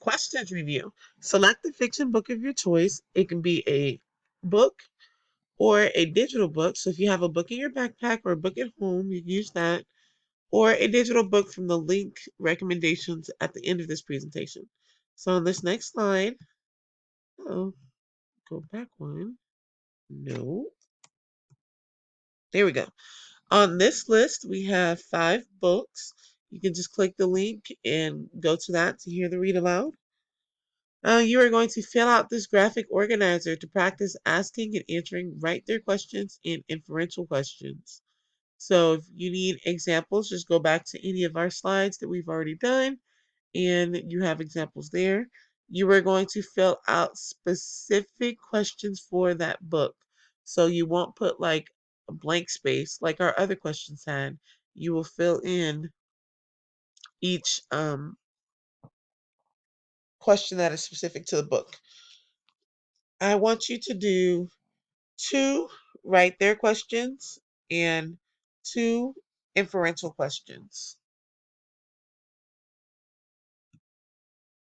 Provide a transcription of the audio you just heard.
Questions review. Select the fiction book of your choice. It can be a book or a digital book. So if you have a book in your backpack or a book at home, you can use that. Or a digital book from the link recommendations at the end of this presentation. So on this next slide, oh, go back one. No. There we go. On this list, we have 5 books. You can just click the link and go to that to hear the read aloud. You are going to fill out this graphic organizer to practice asking and answering right there questions and inferential questions. So if you need examples, just go back to any of our slides that we've already done, and you have examples there. You are going to fill out specific questions for that book. So you won't put like a blank space like our other questions had. You will fill in each question that is specific to the book. I want you to do 2 right there questions and 2 inferential questions.